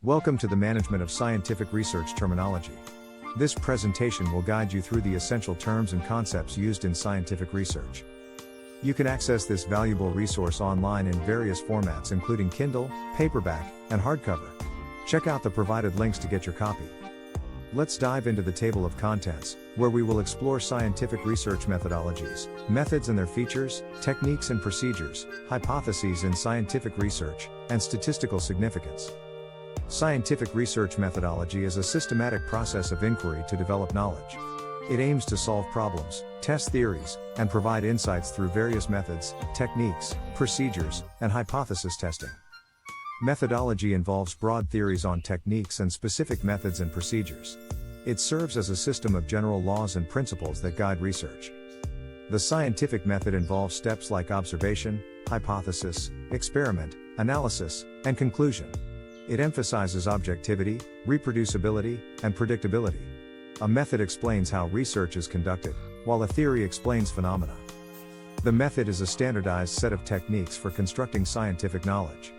Welcome to the Management of Scientific Research Terminology. This presentation will guide you through the essential terms and concepts used in scientific research. You can access this valuable resource online in various formats including Kindle, paperback, and hardcover. Check out the provided links to get your copy. Let's dive into the table of contents, where we will explore scientific research methodologies, methods and their features, techniques and procedures, hypotheses in scientific research, and statistical significance. Scientific research methodology is a systematic process of inquiry to develop knowledge. It aims to solve problems, test theories, and provide insights through various methods, techniques, procedures, and hypothesis testing. Methodology involves broad theories on techniques and specific methods and procedures. It serves as a system of general laws and principles that guide research. The scientific method involves steps like observation, hypothesis, experiment, analysis, and conclusion. It emphasizes objectivity, reproducibility, and predictability. A method explains how research is conducted, while a theory explains phenomena. The method is a standardized set of techniques for constructing scientific knowledge.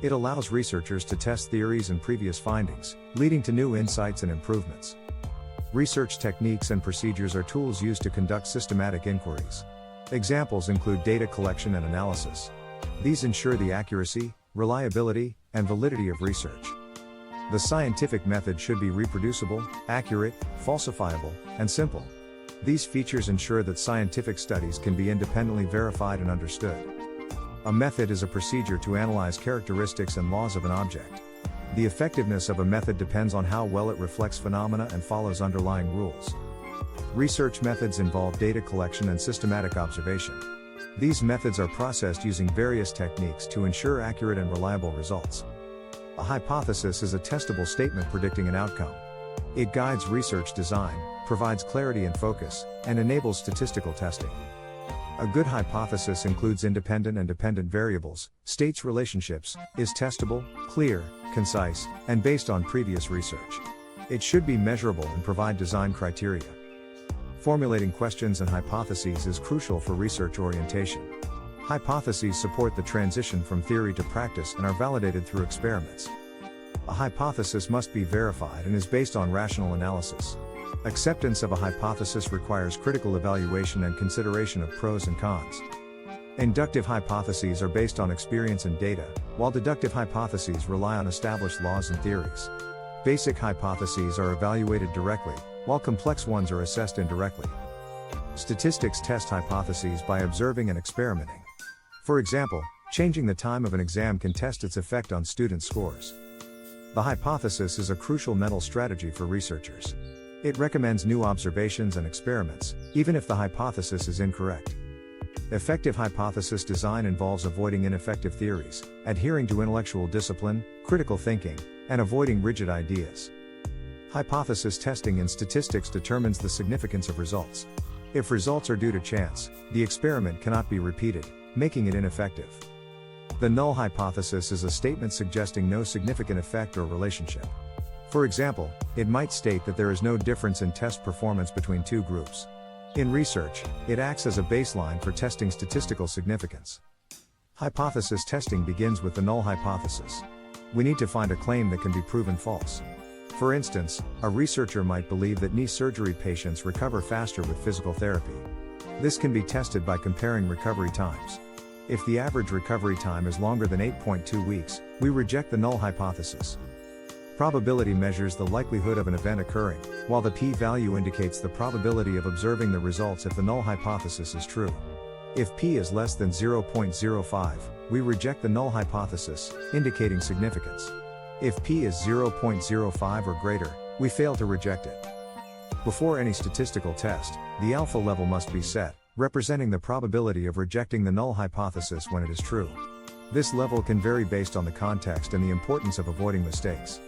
It allows researchers to test theories and previous findings, leading to new insights and improvements. Research techniques and procedures are tools used to conduct systematic inquiries. Examples include data collection and analysis. These ensure the accuracy, reliability, and validity of research. The scientific method should be reproducible, accurate, falsifiable, and simple. These features ensure that scientific studies can be independently verified and understood. A method is a procedure to analyze characteristics and laws of an object. The effectiveness of a method depends on how well it reflects phenomena and follows underlying rules. Research methods involve data collection and systematic observation. These methods are processed using various techniques to ensure accurate and reliable results. A hypothesis is a testable statement predicting an outcome. It guides research design, provides clarity and focus, and enables statistical testing. A good hypothesis includes independent and dependent variables, states relationships, is testable, clear, concise, and based on previous research. It should be measurable and provide design criteria. Formulating questions and hypotheses is crucial for research orientation. Hypotheses support the transition from theory to practice and are validated through experiments. A hypothesis must be verified and is based on rational analysis. Acceptance of a hypothesis requires critical evaluation and consideration of pros and cons. Inductive hypotheses are based on experience and data, while deductive hypotheses rely on established laws and theories. Basic hypotheses are evaluated directly, while complex ones are assessed indirectly. Statistics test hypotheses by observing and experimenting. For example, changing the time of an exam can test its effect on student scores. The hypothesis is a crucial mental strategy for researchers. It recommends new observations and experiments, even if the hypothesis is incorrect. Effective hypothesis design involves avoiding ineffective theories, adhering to intellectual discipline, critical thinking, and avoiding rigid ideas. Hypothesis testing in statistics determines the significance of results. If results are due to chance, the experiment cannot be repeated, making it ineffective. The null hypothesis is a statement suggesting no significant effect or relationship. For example, it might state that there is no difference in test performance between two groups. In research, it acts as a baseline for testing statistical significance. Hypothesis testing begins with the null hypothesis. We need to find a claim that can be proven false. For instance, a researcher might believe that knee surgery patients recover faster with physical therapy. This can be tested by comparing recovery times. If the average recovery time is longer than 8.2 weeks, we reject the null hypothesis. Probability measures the likelihood of an event occurring, while the p-value indicates the probability of observing the results if the null hypothesis is true. If p is less than 0.05, we reject the null hypothesis, indicating significance. If p is 0.05 or greater, we fail to reject it. Before any statistical test, the alpha level must be set, representing the probability of rejecting the null hypothesis when it is true. This level can vary based on the context and the importance of avoiding mistakes.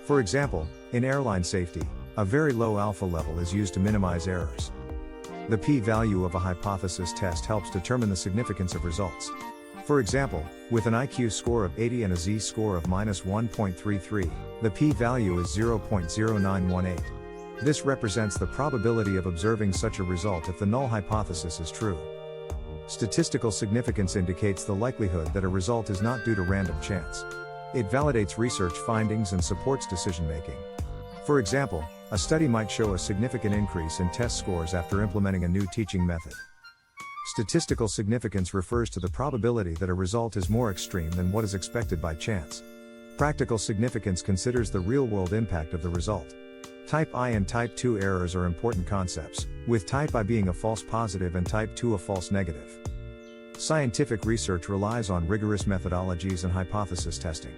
For example, in airline safety, a very low alpha level is used to minimize errors. The p-value of a hypothesis test helps determine the significance of results. For example, with an IQ score of 80 and a z-score of -1.33, the p-value is 0.0918. This represents the probability of observing such a result if the null hypothesis is true. Statistical significance indicates the likelihood that a result is not due to random chance. It validates research findings and supports decision-making. For example, a study might show a significant increase in test scores after implementing a new teaching method. Statistical significance refers to the probability that a result is more extreme than what is expected by chance. Practical significance considers the real-world impact of the result. Type I and Type II errors are important concepts, with Type I being a false positive and Type II a false negative. Scientific research relies on rigorous methodologies and hypothesis testing.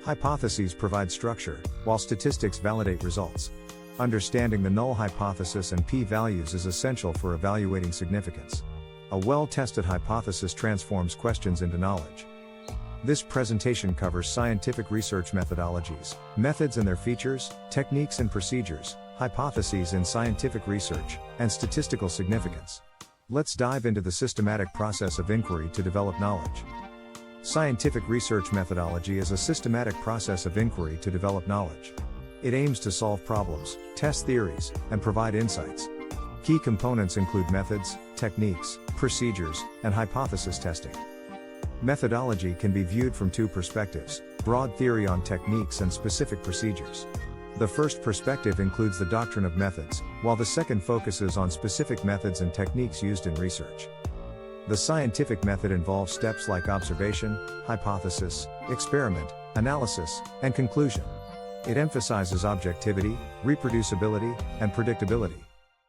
Hypotheses provide structure, while statistics validate results. Understanding the null hypothesis and p-values is essential for evaluating significance. A well-tested hypothesis transforms questions into knowledge. This presentation covers scientific research methodologies, methods and their features, techniques and procedures, hypotheses in scientific research, and statistical significance. Let's dive into the systematic process of inquiry to develop knowledge. Scientific research methodology is a systematic process of inquiry to develop knowledge. It aims to solve problems, test theories, and provide insights. Key components include methods, techniques, procedures, and hypothesis testing. Methodology can be viewed from two perspectives: broad theory on techniques and specific procedures. The first perspective includes the doctrine of methods, while the second focuses on specific methods and techniques used in research. The scientific method involves steps like observation, hypothesis, experiment, analysis, and conclusion. It emphasizes objectivity, reproducibility, and predictability.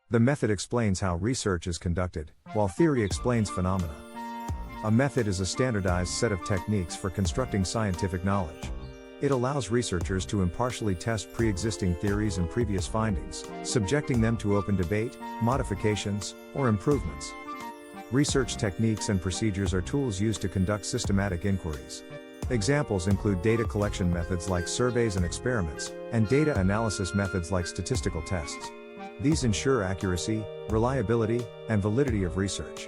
The method explains how research is conducted, while theory explains phenomena. A method is a standardized set of techniques for constructing scientific knowledge. It allows researchers to impartially test pre-existing theories and previous findings, subjecting them to open debate, modifications, or improvements. Research techniques and procedures are tools used to conduct systematic inquiries. Examples include data collection methods like surveys and experiments, and data analysis methods like statistical tests. These ensure accuracy, reliability, and validity of research.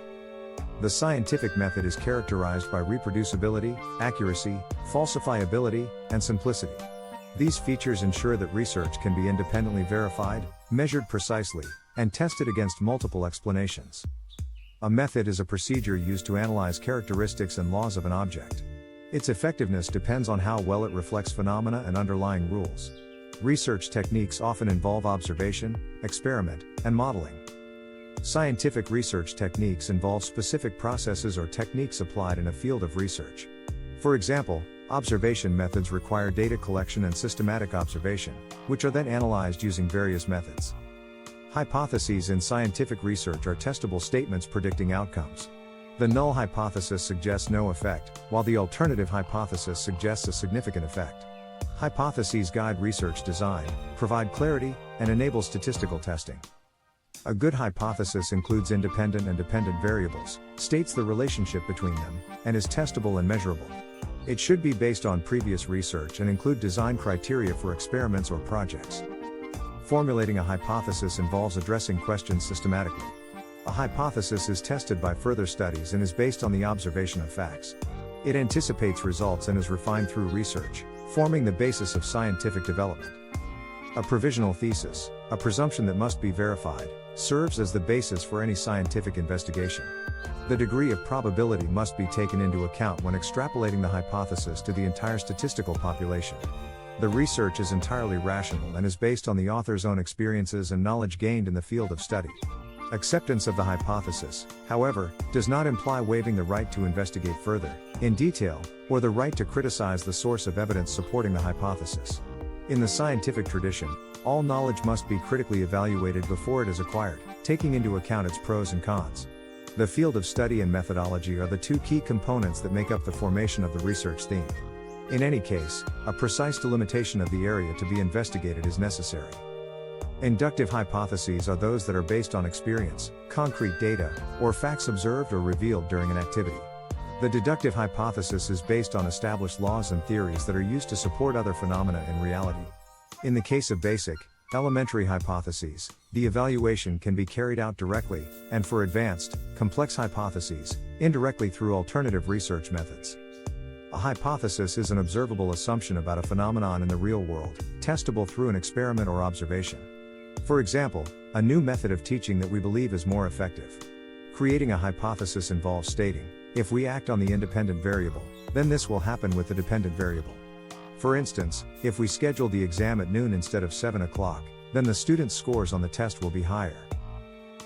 The scientific method is characterized by reproducibility, accuracy, falsifiability, and simplicity. These features ensure that research can be independently verified, measured precisely, and tested against multiple explanations. A method is a procedure used to analyze characteristics and laws of an object. Its effectiveness depends on how well it reflects phenomena and underlying rules. Research techniques often involve observation, experiment, and modeling. Scientific research techniques involve specific processes or techniques applied in a field of research. For example, observation methods require data collection and systematic observation, which are then analyzed using various methods. Hypotheses in scientific research are testable statements predicting outcomes. The null hypothesis suggests no effect, while the alternative hypothesis suggests a significant effect. Hypotheses guide research design, provide clarity, and enable statistical testing. A good hypothesis includes independent and dependent variables, states the relationship between them, and is testable and measurable. It should be based on previous research and include design criteria for experiments or projects. Formulating a hypothesis involves addressing questions systematically. A hypothesis is tested by further studies and is based on the observation of facts. It anticipates results and is refined through research, forming the basis of scientific development. A provisional thesis, a presumption that must be verified, serves as the basis for any scientific investigation. The degree of probability must be taken into account when extrapolating the hypothesis to the entire statistical population. The research is entirely rational and is based on the author's own experiences and knowledge gained in the field of study. Acceptance of the hypothesis, however, does not imply waiving the right to investigate further, in detail, or the right to criticize the source of evidence supporting the hypothesis. In the scientific tradition, all knowledge must be critically evaluated before it is acquired, taking into account its pros and cons. The field of study and methodology are the two key components that make up the formation of the research theme. In any case, a precise delimitation of the area to be investigated is necessary. Inductive hypotheses are those that are based on experience, concrete data, or facts observed or revealed during an activity. The deductive hypothesis is based on established laws and theories that are used to support other phenomena in reality. In the case of basic, elementary hypotheses, the evaluation can be carried out directly, and for advanced, complex hypotheses, indirectly through alternative research methods. A hypothesis is an observable assumption about a phenomenon in the real world, testable through an experiment or observation. For example, a new method of teaching that we believe is more effective. Creating a hypothesis involves stating, if we act on the independent variable, then this will happen with the dependent variable. For instance, if we schedule the exam at noon instead of 7 o'clock, then the student's scores on the test will be higher.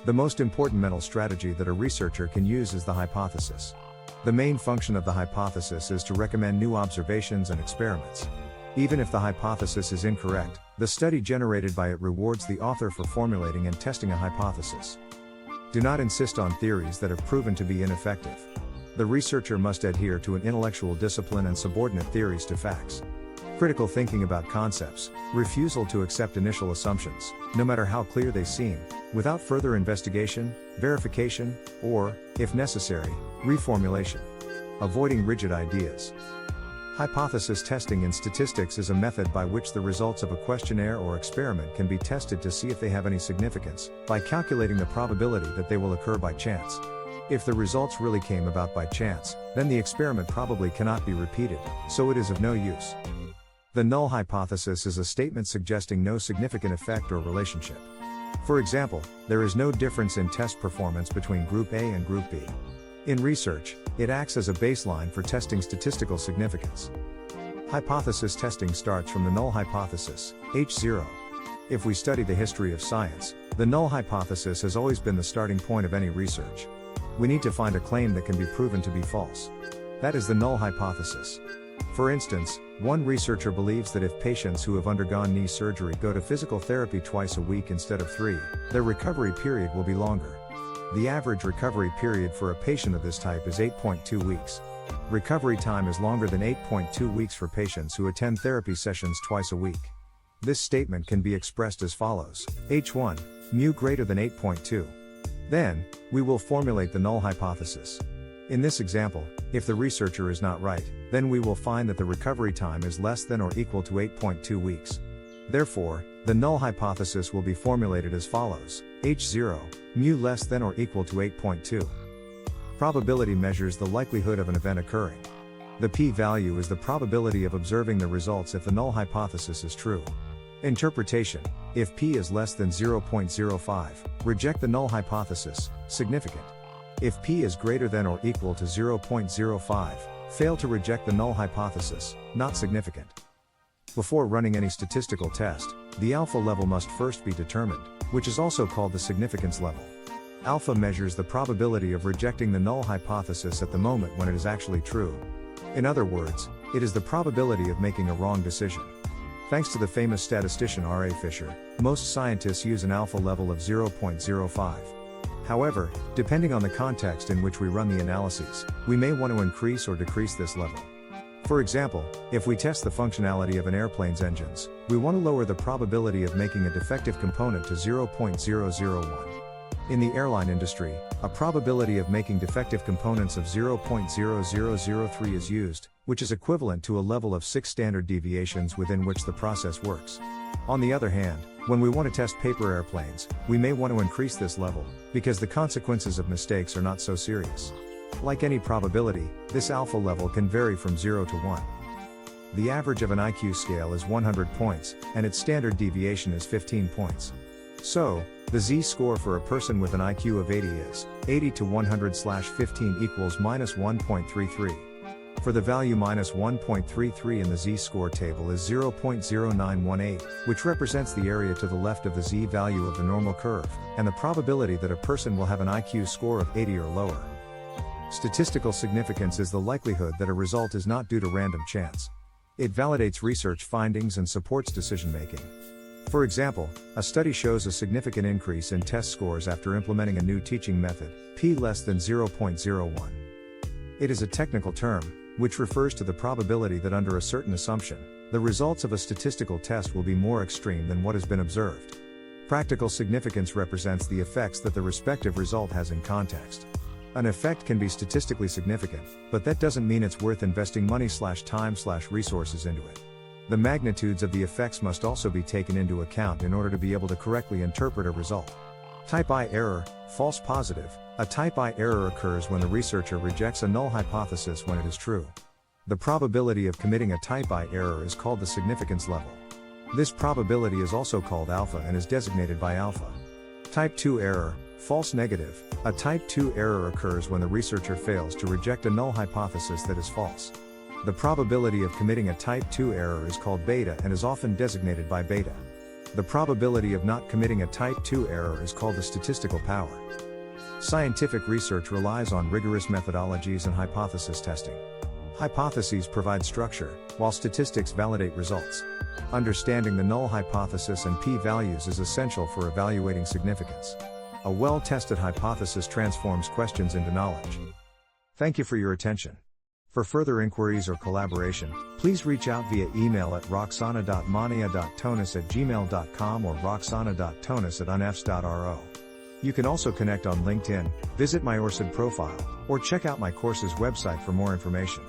The most important mental strategy that a researcher can use is the hypothesis. The main function of the hypothesis is to recommend new observations and experiments. Even if the hypothesis is incorrect, the study generated by it rewards the author for formulating and testing a hypothesis. Do not insist on theories that have proven to be ineffective. The researcher must adhere to an intellectual discipline and subordinate theories to facts. Critical thinking about concepts, refusal to accept initial assumptions, no matter how clear they seem, without further investigation, verification, or, if necessary, reformulation. Avoiding rigid ideas. Hypothesis testing in statistics is a method by which the results of a questionnaire or experiment can be tested to see if they have any significance, by calculating the probability that they will occur by chance. If the results really came about by chance, then the experiment probably cannot be repeated, so it is of no use. The null hypothesis is a statement suggesting no significant effect or relationship. For example, there is no difference in test performance between Group A and Group B. In research, it acts as a baseline for testing statistical significance. Hypothesis testing starts from the null hypothesis, H0. If we study the history of science, the null hypothesis has always been the starting point of any research. We need to find a claim that can be proven to be false. That is the null hypothesis. For instance, one researcher believes that if patients who have undergone knee surgery go to physical therapy twice a week instead of 3, their recovery period will be longer. The average recovery period for a patient of this type is 8.2 weeks. Recovery time is longer than 8.2 weeks for patients who attend therapy sessions twice a week. This statement can be expressed as follows: H1, mu greater than 8.2. Then, we will formulate the null hypothesis. In this example, if the researcher is not right, then we will find that the recovery time is less than or equal to 8.2 weeks. Therefore, the null hypothesis will be formulated as follows: H0, mu less than or equal to 8.2. Probability measures the likelihood of an event occurring. The p-value is the probability of observing the results if the null hypothesis is true. Interpretation: if p is less than 0.05, reject the null hypothesis, significant. If p is greater than or equal to 0.05, fail to reject the null hypothesis, not significant. Before running any statistical test, the alpha level must first be determined, which is also called the significance level. Alpha measures the probability of rejecting the null hypothesis at the moment when it is actually true. In other words, it is the probability of making a wrong decision. Thanks to the famous statistician R. A. Fisher, most scientists use an alpha level of 0.05. However, depending on the context in which we run the analyses, we may want to increase or decrease this level. For example, if we test the functionality of an airplane's engines, we want to lower the probability of making a defective component to 0.001. In the airline industry, a probability of making defective components of 0.0003 is used, which is equivalent to a level of 6 standard deviations within which the process works. On the other hand, when we want to test paper airplanes, we may want to increase this level, because the consequences of mistakes are not so serious. Like any probability, this alpha level can vary from 0 to 1. The average of an IQ scale is 100 points, and its standard deviation is 15 points. So, the z-score for a person with an IQ of 80 is 80 to 100/15 equals minus 1.33. For the value minus 1.33 in the z-score table is 0.0918, which represents the area to the left of the z-value of the normal curve, and the probability that a person will have an IQ score of 80 or lower. Statistical significance is the likelihood that a result is not due to random chance. It validates research findings and supports decision-making. For example, a study shows a significant increase in test scores after implementing a new teaching method, p less than 0.01. It is a technical term, which refers to the probability that under a certain assumption, the results of a statistical test will be more extreme than what has been observed. Practical significance represents the effects that the respective result has in context. An effect can be statistically significant, but that doesn't mean it's worth investing money/time/resources into it. The magnitudes of the effects must also be taken into account in order to be able to correctly interpret a result. Type I error, false positive. A type I error occurs when the researcher rejects a null hypothesis when it is true. The probability of committing a type I error is called the significance level. This probability is also called alpha and is designated by alpha. Type 2 error, false negative. A type 2 error occurs when the researcher fails to reject a null hypothesis that is false. The probability of committing a type 2 error is called beta and is often designated by beta. The probability of not committing a type 2 error is called the statistical power. Scientific research relies on rigorous methodologies and hypothesis testing. Hypotheses provide structure, while statistics validate results. Understanding the null hypothesis and p-values is essential for evaluating significance. A well-tested hypothesis transforms questions into knowledge. Thank you for your attention. For further inquiries or collaboration, please reach out via email at roxana.mania.tonis@gmail.com or roxana.tonis@unfs.ro. You can also connect on LinkedIn, visit my ORCID profile, or check out my course's website for more information.